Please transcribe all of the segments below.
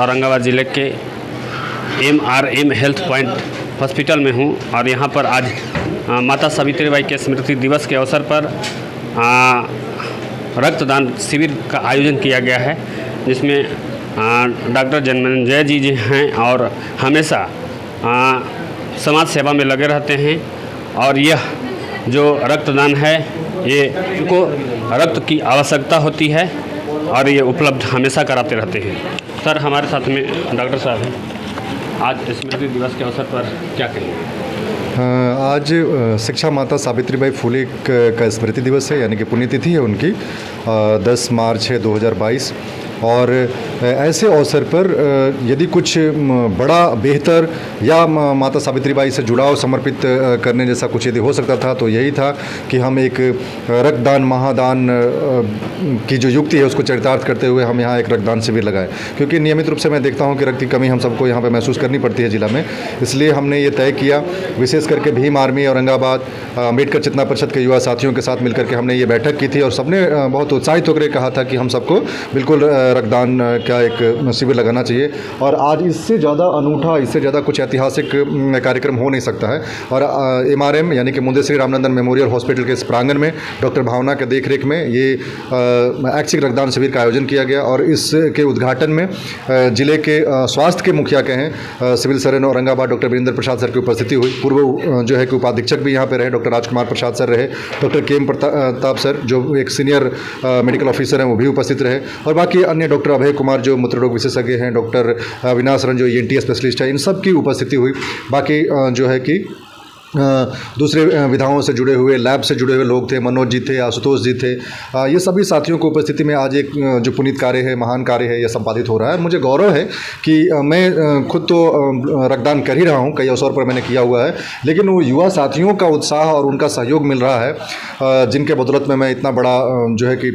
औरंगाबाद ज़िले के MRM health point hospital में हूँ और यहाँ पर आज माता सावित्रीबाई के स्मृति दिवस के अवसर पर रक्तदान शिविर का आयोजन किया गया है, जिसमें डॉक्टर जन्मेजय जी हैं और हमेशा समाज सेवा में लगे रहते हैं। और यह जो रक्तदान है, ये इनको रक्त की आवश्यकता होती है और ये उपलब्ध हमेशा कराते रहते हैं। सर, हमारे साथ में डॉक्टर साहब हैं। आज स्मृति दिवस के अवसर पर क्या कहेंगे? आज शिक्षा माता सावित्रीबाई फुले का स्मृति दिवस है, यानी कि पुण्यतिथि है उनकी। 10 मार्च है 2022। और ऐसे अवसर पर यदि कुछ बड़ा बेहतर या माता सावित्रीबाई से जुड़ाव समर्पित करने जैसा कुछ यदि हो सकता था तो यही था कि हम एक रक्तदान महादान की जो युक्ति है उसको चरितार्थ करते हुए हम यहाँ एक रक्तदान शिविर लगाए, क्योंकि नियमित रूप से मैं देखता हूँ कि रक्त की कमी हम सबको यहाँ पे महसूस करनी पड़ती है जिला में। इसलिए हमने ये तय किया, विशेष करके भीम आर्मी औरंगाबाद अम्बेडकर चेतना परिषद के युवा साथियों के साथ मिलकर के हमने ये बैठक की थी और सबने बहुत उत्साहित होकर कहा था कि हम सबको बिल्कुल रक्तदान का एक शिविर लगाना चाहिए। और आज इससे ज़्यादा अनूठा, इससे ज़्यादा कुछ ऐतिहासिक कार्यक्रम हो नहीं सकता है। और MRM यानी कि मुंदे श्री रामनंदन मेमोरियल हॉस्पिटल के इस प्रांगण में डॉक्टर भावना के देखरेख में ये ऐच्छिक रक्तदान शिविर का आयोजन किया गया। और इसके उद्घाटन में जिले के स्वास्थ्य के मुखिया के हैं civil surgeon Aurangabad doctor Virendra Prasad sir की उपस्थिति हुई। पूर्व जो है कि उपाधीक्षक भी यहाँ पे रहे, डॉक्टर राजकुमार प्रसाद सर रहे, डॉक्टर KM प्रताप सर जो एक सीनियर मेडिकल ऑफिसर हैं वो भी उपस्थित रहे, और बाकी अन्य डॉक्टर अभय कुमार जो मूत्ररोग विशेषज्ञ हैं, डॉक्टर अविनाश रंजन जो ENT स्पेशलिस्ट है, इन सब की उपस्थिति हुई। बाकी जो है कि दूसरे विधाओं से जुड़े हुए, लैब से जुड़े हुए लोग थे, मनोज जी थे, आशुतोष जी थे। ये सभी साथियों की उपस्थिति में आज एक जो पुनीत कार्य है, महान कार्य है, यह संपादित हो रहा है। मुझे गौरव है कि मैं खुद तो रक्तदान कर ही रहा हूँ, कई अवसर पर मैंने किया हुआ है, लेकिन वो युवा साथियों का उत्साह और उनका सहयोग मिल रहा है, जिनके बदौलत में मैं इतना बड़ा जो है कि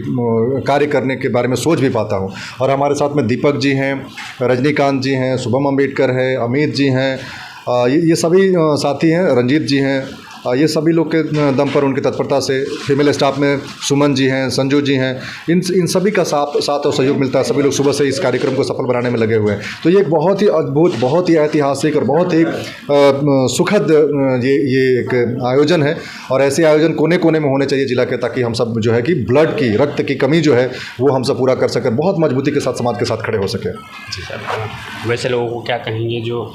कार्य करने के बारे में सोच भी पाता हूँ। और हमारे साथ में दीपक जी हैं, रजनीकांत जी हैं, शुभम अम्बेडकर है, अमित जी हैं, ये सभी साथी हैं, रंजीत जी हैं। ये सभी लोग के दम पर, उनकी तत्परता से फीमेल स्टाफ में सुमन जी हैं, संजू जी हैं, इन सभी का साथ और सहयोग मिलता है। सभी लोग सुबह से इस कार्यक्रम को सफल बनाने में लगे हुए हैं। तो ये एक बहुत ही अद्भुत, बहुत ही ऐतिहासिक और बहुत ही सुखद ये एक आयोजन है। और ऐसे आयोजन कोने कोने में होने चाहिए जिला के, ताकि हम सब जो है कि ब्लड की, रक्त की कमी जो है वो हम सब पूरा कर सकें, बहुत मजबूती के साथ समाज के साथ खड़े हो सकें। जी सर, वैसे लोगों को क्या कहेंगे जो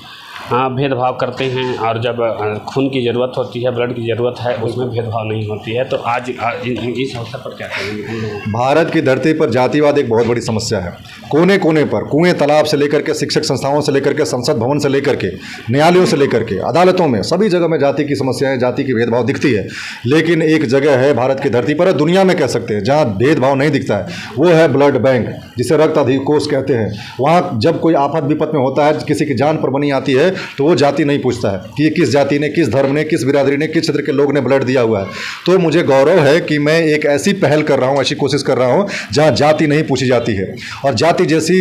भेदभाव करते हैं और जब खून की ज़रूरत होती है, ब्लड की ज़रूरत है, उसमें भेदभाव नहीं होती है, तो आज इस अवसर पर क्या कहेंगे? भारत की धरती पर जातिवाद एक बहुत बड़ी समस्या है। कोने कोने पर, कुएं तालाब से लेकर के, शिक्षक संस्थाओं से लेकर के, संसद भवन से लेकर के, न्यायालयों से लेकर के, अदालतों में, सभी जगह में जाति की समस्याएं, जाति की भेदभाव दिखती है। लेकिन एक जगह है भारत की धरती पर, दुनिया में कह सकते हैं, जहाँ भेदभाव नहीं दिखता है, वो है ब्लड बैंक, जिसे रक्त अधिकोष कहते हैं। वहाँ जब कोई आफत विपत में होता है, किसी की जान पर बनी आती है, तो वो जाति नहीं पूछता है कि ये किस जाति ने, किस धर्म ने, किस बिरादरी ने, किस क्षेत्र के लोग ने ब्लड दिया हुआ है। तो मुझे गौरव है कि मैं एक ऐसी पहल कर रहा हूँ, ऐसी कोशिश कर रहा हूँ जहाँ जाति नहीं पूछी जाती है। और जाति जैसी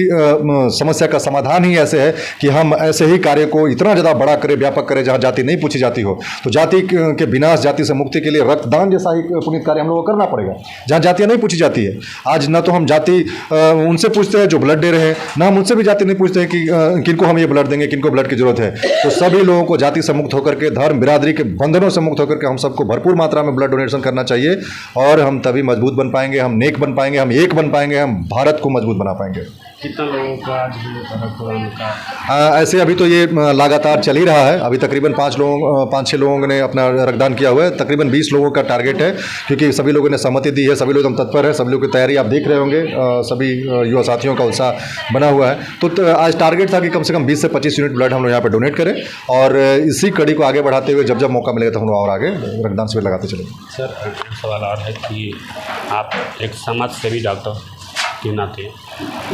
समस्या का समाधान ही ऐसे है कि हम ऐसे ही कार्य को इतना ज़्यादा बड़ा करें, व्यापक करें, जहाँ जाति नहीं पूछी जाती हो। तो जाति के विनाश, जाति से मुक्ति के लिए रक्तदान जैसा ही पुनीत कार्य हम लोगों को करना पड़ेगा, जहाँ जातियाँ नहीं पूछी जाती है। आज ना तो हम जाति उनसे पूछते हैं जो ब्लड दे रहे हैं, ना हम उनसे भी जाति नहीं पूछते हैं कि किनको हम ये ब्लड देंगे, किनको ब्लड की जरूरत है। तो सभी लोगों को जाति से मुक्त होकर के, धर्म बिरादरी के बंधनों से मुक्त होकर के हम सबको भरपूर मात्रा में ब्लड डोनेशन करना चाहिए। और हम तभी मजबूत बन पाएंगे, हम नेक बन पाएंगे, हम एक बन पाएंगे, हम भारत को मजबूत बना पाएंगे। कितना लोगों का आज रक्तदान का? ऐसे अभी तो ये लगातार चल ही रहा है। अभी तकरीबन 5-6 लोगों ने अपना रक्तदान किया हुआ है। तकरीबन 20 लोगों का टारगेट है, क्योंकि सभी लोगों ने सहमति दी है, सभी लोग एकदम तत्पर है, सभी लोग की तैयारी आप देख रहे होंगे, सभी युवा साथियों का उत्साह बना हुआ है। तो आज टारगेट था कि कम से कम 20 से 25 यूनिट ब्लड हम लोग यहाँ पर डोनेट करें, और इसी कड़ी को आगे बढ़ाते हुए जब जब मौका मिलेगा तो हम लोग और आगे रक्तदान शिविर लगाते चलेंगे। सर, सवाल और है कि आप एक समाज सेवी डॉक्टर के नाते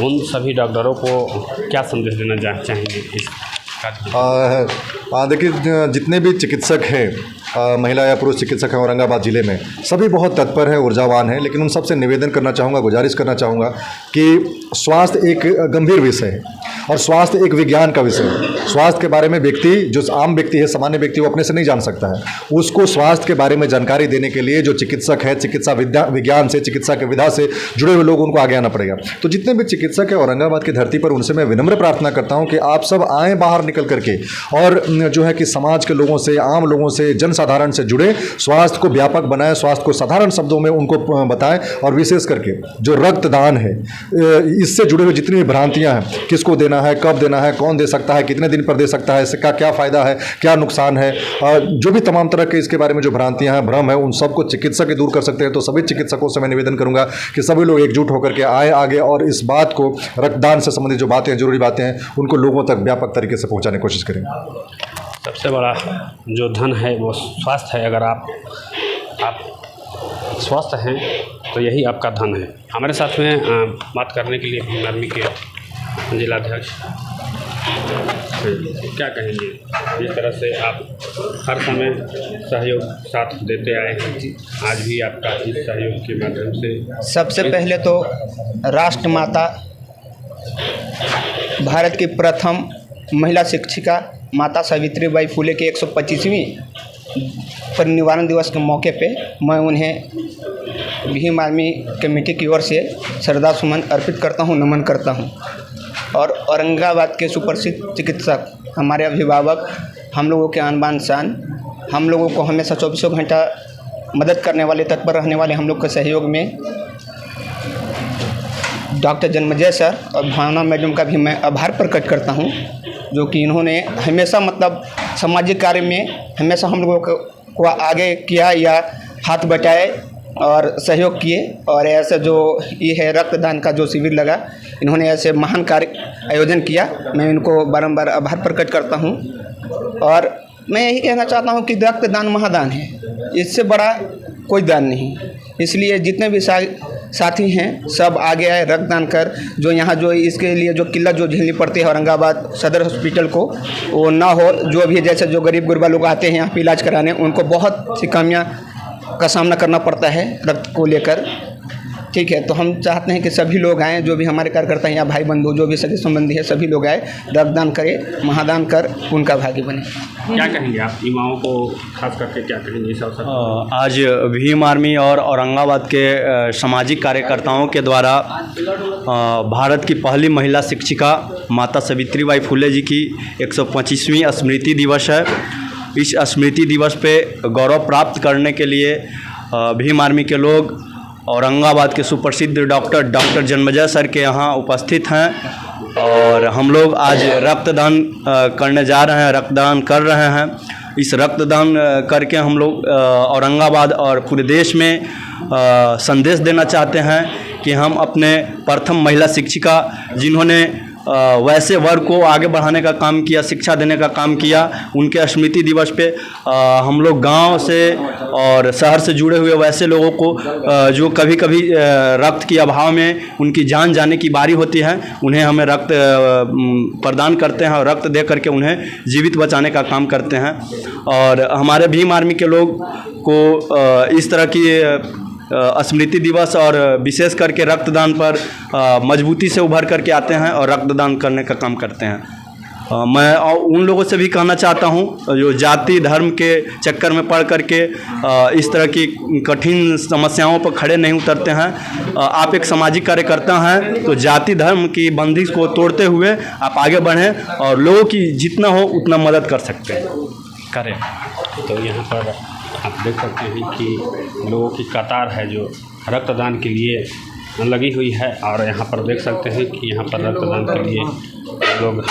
उन सभी डॉक्टरों को क्या संदेश देना चाहेंगे इस देखिए, जितने भी चिकित्सक हैं, महिला या पुरुष चिकित्सक हैं औरंगाबाद ज़िले में, सभी बहुत तत्पर हैं, ऊर्जावान हैं। लेकिन उन सबसे निवेदन करना चाहूँगा, गुजारिश करना चाहूँगा कि स्वास्थ्य एक गंभीर विषय है और स्वास्थ्य एक विज्ञान का विषय है। स्वास्थ्य के बारे में व्यक्ति, जो आम व्यक्ति है, सामान्य व्यक्ति, वो अपने से नहीं जान सकता है। उसको स्वास्थ्य के बारे में जानकारी देने के लिए जो चिकित्सक है, चिकित्सा विज्ञान से, चिकित्सा के विधा से जुड़े हुए लोग, उनको आगे आना पड़ेगा। तो जितने भी चिकित्सक है औरंगाबाद की धरती पर, उनसे मैं विनम्र प्रार्थना करता हूँ कि आप सब आएँ बाहर निकल करके, और जो है कि समाज के लोगों से, आम लोगों से, जनसाधारण से जुड़े, स्वास्थ्य को व्यापक बनाएं, स्वास्थ्य को साधारण शब्दों में उनको बताएं। और विशेष करके जो रक्तदान है, इससे जुड़े हुए जितनी भी भ्रांतियां हैं, किसको देना है, कब देना है, कौन दे सकता है, कितने दिन पर दे सकता है, इसका क्या फ़ायदा है, क्या नुकसान है, जो भी तमाम तरह के इसके बारे में जो भ्रांतियां हैं, भ्रम है, उन सबको चिकित्सक ही दूर कर सकते हैं। तो सभी चिकित्सकों से मैं निवेदन करूंगा कि सभी लोग एकजुट होकर के आए आगे, और इस बात को, रक्तदान से संबंधित जो बातें, जरूरी बातें हैं, उनको लोगों तक व्यापक तरीके से पहुँचाने की कोशिश करें। सबसे बड़ा जो धन है वो स्वास्थ्य है। अगर आप स्वस्थ हैं तो यही आपका धन है। हमारे साथ में बात करने के लिए भीम आर्मी के जिलाध्यक्ष, क्या कहेंगे? जिस तरह से आप हर समय सहयोग साथ देते आए हैं, आज भी आपका इस सहयोग के माध्यम से सबसे पहले तो राष्ट्रमाता, भारत की प्रथम महिला शिक्षिका माता सावित्रीबाई फुले के 125वीं परिनिर्वाण दिवस के मौके पे मैं उन्हें भीम आर्मी कमेटी की ओर से श्रद्धासुमन अर्पित करता हूं, नमन करता हूं। और औरंगाबाद के सुप्रसिद्ध चिकित्सक, हमारे अभिभावक, हम लोगों के आन बान शान, हम लोगों को हमेशा 24 घंटा मदद करने वाले, तत्पर रहने वाले हम लोग के सहयोग में डॉक्टर जन्मजय सर और भावना मैडम का भी मैं आभार प्रकट करता हूं, जो कि इन्होंने हमेशा मतलब सामाजिक कार्य में हमेशा हम लोगों को आगे किया या हाथ बटाए और सहयोग किए। और ऐसा जो ये है रक्तदान का जो शिविर लगा, इन्होंने ऐसे महान कार्य आयोजन किया, मैं इनको बारंबार आभार प्रकट करता हूं। और मैं यही कहना चाहता हूं कि रक्तदान महादान है, इससे बड़ा कोई दान नहीं। इसलिए जितने भी साथी हैं सब आगे आए, रक्तदान कर, जो यहाँ जो इसके लिए जो किल्लत जो झेलनी पड़ती है औरंगाबाद सदर हॉस्पिटल को, वो ना हो। जो भी जैसे जो गरीब गुरबा लोग आते हैं यहाँ पे इलाज कराने, उनको बहुत सी खामियाँ का सामना करना पड़ता है रक्त को लेकर। ठीक है, तो हम चाहते हैं कि सभी लोग आएँ, जो भी हमारे कार्यकर्ता हैं या भाई बंधु, जो भी सगे संबंधी है, सभी लोग आए, रक्तदान करें, महादान कर उनका भागी बने। क्या कहेंगे आप युवाओं को खास करके, क्या कहेंगे इस अवसर पर? आज भीम आर्मी और औरंगाबाद के सामाजिक कार्यकर्ताओं के द्वारा भारत की पहली महिला शिक्षिका माता सावित्रीबाई फुले जी की 125वीं स्मृति दिवस है। इस स्मृति दिवस पे गौरव प्राप्त करने के लिए भीम आर्मी के लोग औरंगाबाद के सुप्रसिद्ध डॉक्टर जन्मजय सर के यहाँ उपस्थित हैं, और हम लोग आज रक्तदान करने जा रहे हैं, रक्तदान कर रहे हैं। इस रक्तदान करके हम लोग औरंगाबाद और पूरे देश में संदेश देना चाहते हैं कि हम अपने प्रथम महिला शिक्षिका, जिन्होंने वैसे वर्ग को आगे बढ़ाने का काम किया, शिक्षा देने का काम किया, उनके स्मृति दिवस पे हम लोग गांव से और शहर से जुड़े हुए वैसे लोगों को जो कभी कभी रक्त के अभाव में उनकी जान जाने की बारी होती है, उन्हें हमें रक्त प्रदान करते हैं और रक्त दे करके उन्हें जीवित बचाने का काम करते हैं। और हमारे भीम आर्मी के लोग को इस तरह की स्मृति दिवस और विशेष करके रक्तदान पर मजबूती से उभर करके आते हैं और रक्तदान करने का काम करते हैं। मैं उन लोगों से भी कहना चाहता हूं जो जाति धर्म के चक्कर में पड़ करके इस तरह की कठिन समस्याओं पर खड़े नहीं उतरते हैं। आप एक सामाजिक कार्यकर्ता हैं तो जाति धर्म की बंदिश को तोड़ते हुए आप आगे बढ़ें और लोगों की जितना हो उतना मदद कर सकते हैं, करें। तो यहाँ पर आप देख सकते हैं कि लोगों की कतार है जो रक्तदान के लिए लगी हुई है, और यहाँ पर देख सकते हैं कि यहाँ पर रक्तदान के लिए लोग